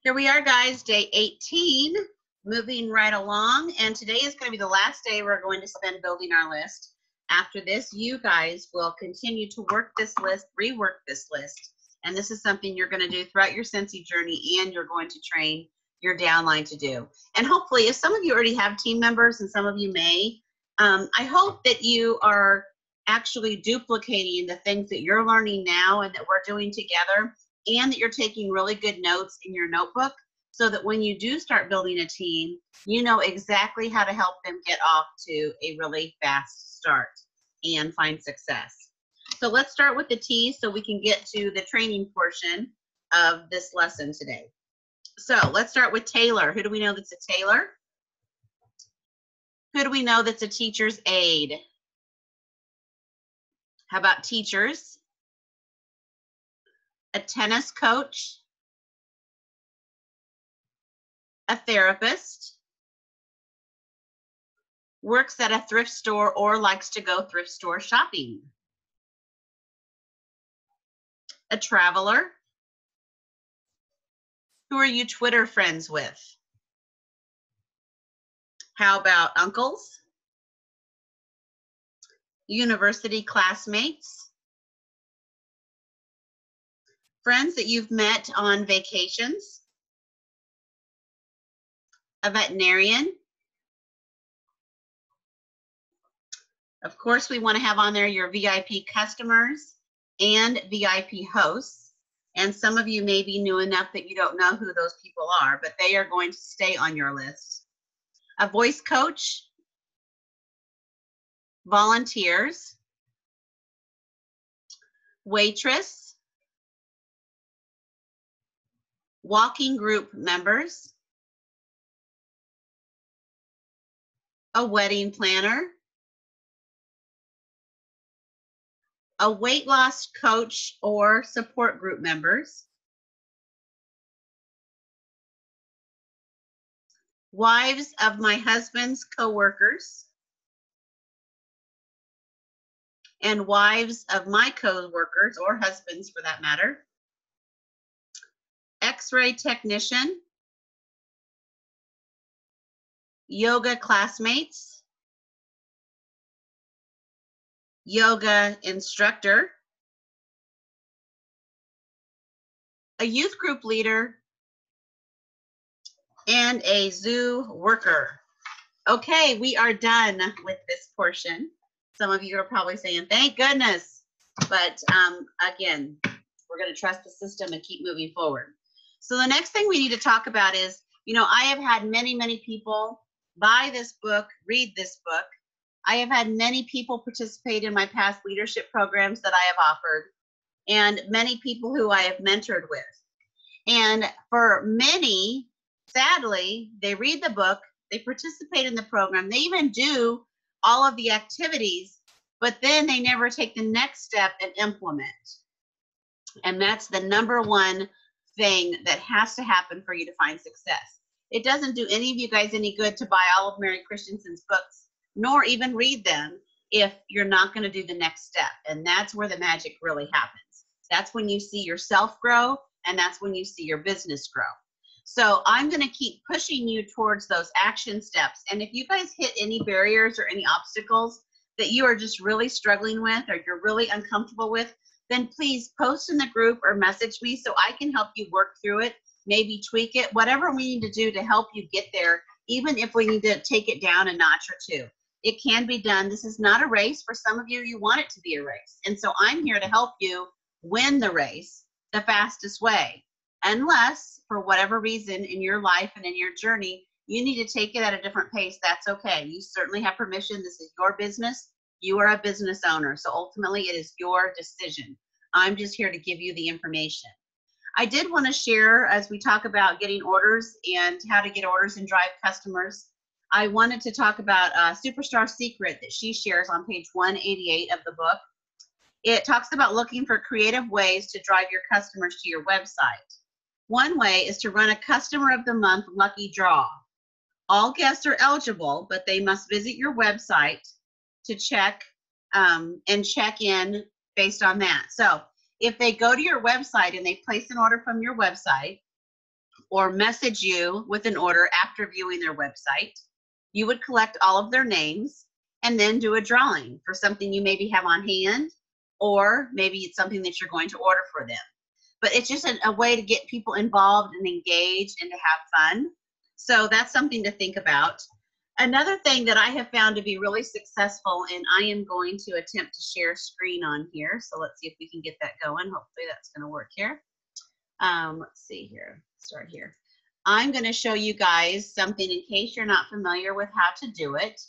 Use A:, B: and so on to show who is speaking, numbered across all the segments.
A: Here we are, guys, day 18, moving right along, and today is going to be the last day we're going to spend building our list. After this, you guys will continue to work this list, rework this list, and this is something you're going to do throughout your Scentsy journey, and you're going to train your downline to do. And hopefully, if some of you already have team members, and some of you may, I hope that you are actually duplicating the things that you're learning now and that we're doing together, and that you're taking really good notes in your notebook so that when you do start building a team, you know exactly how to help them get off to a really fast start and find success. So let's start with the T so we can get to the training portion of this lesson today. So let's start with Taylor. Who do we know that's a Taylor? Who do we know that's a teacher's aide? How about teachers? A tennis coach, a therapist, works at a thrift store or likes to go thrift store shopping, a traveler. Who are you Twitter friends with? How about uncles, university classmates, friends that you've met on vacations, a veterinarian. Of course, we want to have on there your VIP customers and VIP hosts. And some of you may be new enough that you don't know who those people are, but they are going to stay on your list. A voice coach, volunteers, waitress, walking group members, a wedding planner, a weight loss coach or support group members, wives of my husband's coworkers, and wives of my coworkers, or husbands for that matter, X-ray technician, yoga classmates, yoga instructor, a youth group leader, and a zoo worker. Okay, we are done with this portion. Some of you are probably saying, thank goodness. But again, we're going to trust the system and keep moving forward. So the next thing we need to talk about is, you know, I have had many, many people buy this book, read this book. I have had many people participate in my past leadership programs that I have offered, and many people who I have mentored with. And for many, sadly, they read the book, they participate in the program, they even do all of the activities, but then they never take the next step and implement. And that's the number one thing that has to happen for you to find success. It doesn't do any of you guys any good to buy all of Mary Christensen's books, nor even read them, if you're not going to do the next step. And that's where the magic really happens. That's when you see yourself grow, and that's when you see your business grow. So I'm going to keep pushing you towards those action steps. And if you guys hit any barriers or any obstacles that you are just really struggling with, or you're really uncomfortable with, then please post in the group or message me so I can help you work through it, maybe tweak it, whatever we need to do to help you get there, even if we need to take it down a notch or two. It can be done. This is not a race. For some of you, you want it to be a race. And so I'm here to help you win the race the fastest way. Unless, for whatever reason in your life and in your journey, you need to take it at a different pace, that's okay. You certainly have permission. This is your business. You are a business owner. So ultimately, it is your decision. I'm just here to give you the information. I did want to share, as we talk about getting orders and how to get orders and drive customers, I wanted to talk about Superstar Secret that she shares on page 188 of the book. It talks about looking for creative ways to drive your customers to your website. One way is to run a Customer of the Month lucky draw. All guests are eligible, but they must visit your website to check and check in based on that. So if they go to your website and they place an order from your website, or message you with an order after viewing their website. You would collect all of their names and then do a drawing for something you maybe have on hand, or maybe it's something that you're going to order for them. But it's just a way to get people involved and engaged and to have fun. So that's something to think about. Another thing that I have found to be really successful, and I am going to attempt to share screen on here. So let's see if we can get that going. Hopefully that's going to work here. Let's see here, start here. I'm going to show you guys something in case you're not familiar with how to do it.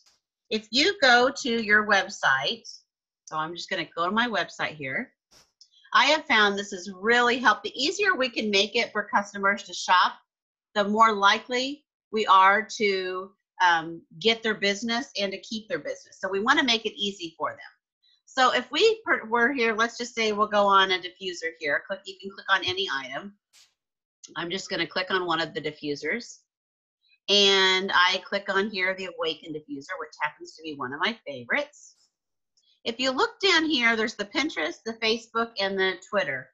A: If you go to your website, so I'm just going to go to my website here. I have found this has really helped. The easier we can make it for customers to shop, the more likely we are to get their business and to keep their business. So we want to make it easy for them. So if we're here, let's just say we'll go on a diffuser here. You can click on any item. I'm just going to click on one of the diffusers. And I click on here the Awaken diffuser, which happens to be one of my favorites. If you look down here, there's the Pinterest, the Facebook, and the Twitter.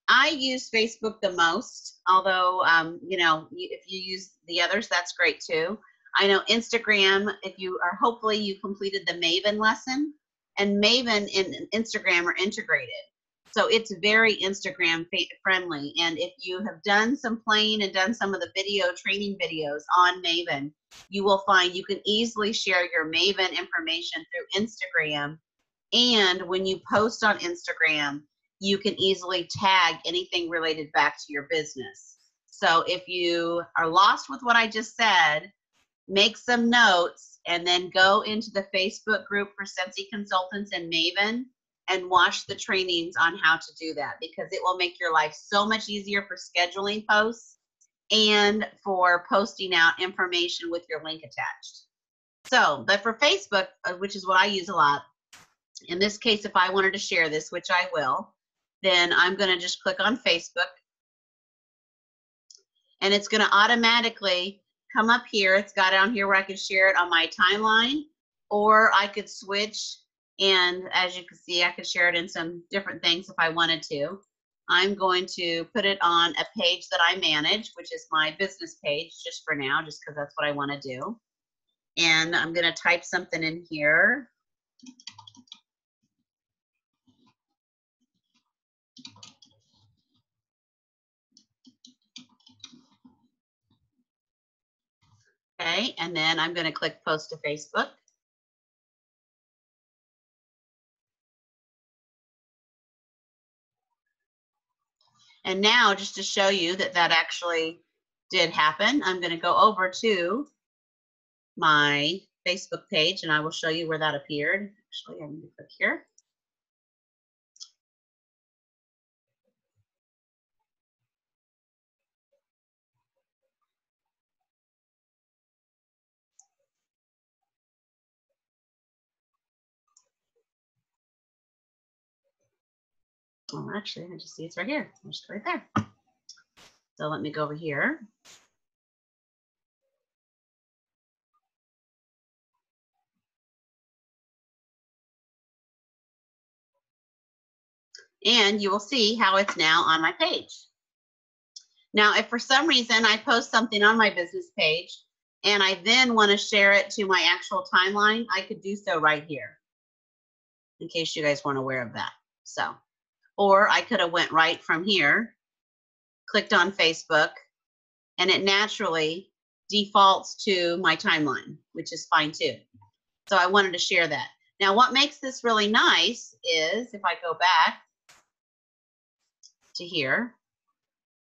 A: I use Facebook the most, although, you know, if you use the others, that's great too. I know Instagram, if you are, hopefully you completed the Maven lesson, and Maven and Instagram are integrated. So it's very Instagram friendly. And if you have done some playing and done some of the training videos on Maven, you will find you can easily share your Maven information through Instagram. And when you post on Instagram, you can easily tag anything related back to your business. So if you are lost with what I just said, make some notes and then go into the Facebook group for Scentsy Consultants and Maven and watch the trainings on how to do that, because it will make your life so much easier for scheduling posts and for posting out information with your link attached. So, but for Facebook, which is what I use a lot, in this case, if I wanted to share this, which I will, then I'm going to just click on Facebook, and it's going to automatically come up here. It's got down here where I can share it on my timeline, or I could switch, and as you can see, I could share it in some different things if I wanted to. I'm going to put it on a page that I manage, which is my business page, just for now, just because that's what I want to do. And I'm going to type something in here. Okay, and then I'm going to click Post to Facebook. And now, just to show you that that actually did happen, I'm going to go over to my Facebook page, and I will show you where that appeared. Actually, I'm going to click here. Oh, actually, I just see it's right here. Just right there. So let me go over here. And you will see how it's now on my page. Now, if for some reason I post something on my business page and I then want to share it to my actual timeline, I could do so right here, in case you guys weren't aware of that. So, or I could have went right from here, clicked on Facebook, and it naturally defaults to my timeline, which is fine too. So I wanted to share that. Now, what makes this really nice is if I go back to here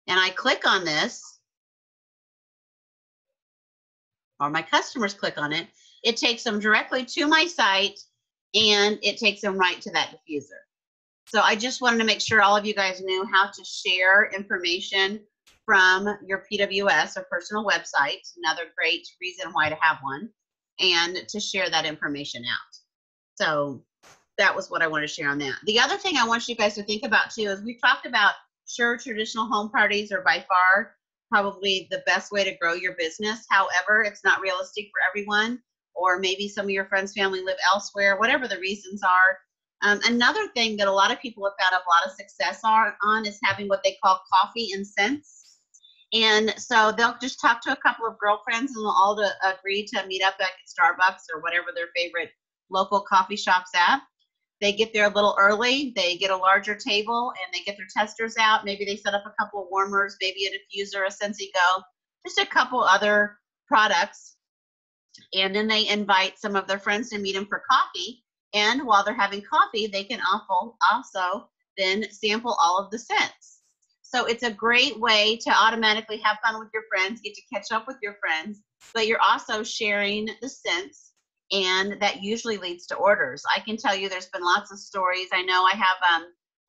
A: and I click on this, or my customers click on it, it takes them directly to my site and it takes them right to that diffuser. So I just wanted to make sure all of you guys knew how to share information from your PWS or personal website, another great reason why to have one, and to share that information out. So that was what I wanted to share on that. The other thing I want you guys to think about too is we've talked about, sure, traditional home parties are by far probably the best way to grow your business. However, it's not realistic for everyone, or maybe some of your friends, family live elsewhere, whatever the reasons are. Another thing that a lot of people have found a lot of success on is having what they call coffee and scents. And so they'll just talk to a couple of girlfriends and they'll all agree to meet up at Starbucks or whatever their favorite local coffee shop's at. They get there a little early, they get a larger table, and they get their testers out. Maybe they set up a couple of warmers, maybe a diffuser, a Scentsy Go, just a couple other products. And then they invite some of their friends to meet them for coffee. And while they're having coffee, they can also then sample all of the scents. So it's a great way to automatically have fun with your friends, get to catch up with your friends, but you're also sharing the scents, and that usually leads to orders. I can tell you there's been lots of stories. I know I have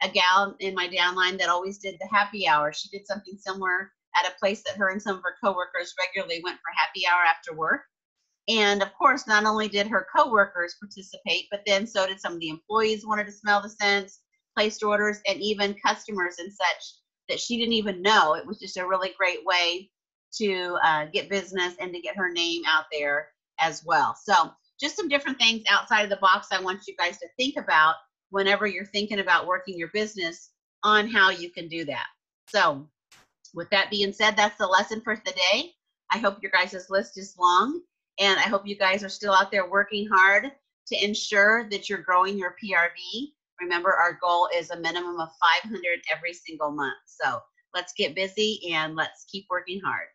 A: a gal in my downline that always did the happy hour. She did something similar at a place that her and some of her coworkers regularly went for happy hour after work. And of course, not only did her coworkers participate, but then so did some of the employees wanted to smell the scents, placed orders, and even customers and such that she didn't even know. It was just a really great way to get business and to get her name out there as well. So just some different things outside of the box I want you guys to think about whenever you're thinking about working your business on how you can do that. So with that being said, that's the lesson for today. I hope your guys' list is long, and I hope you guys are still out there working hard to ensure that you're growing your PRV. Remember, our goal is a minimum of 500 every single month. So let's get busy and let's keep working hard.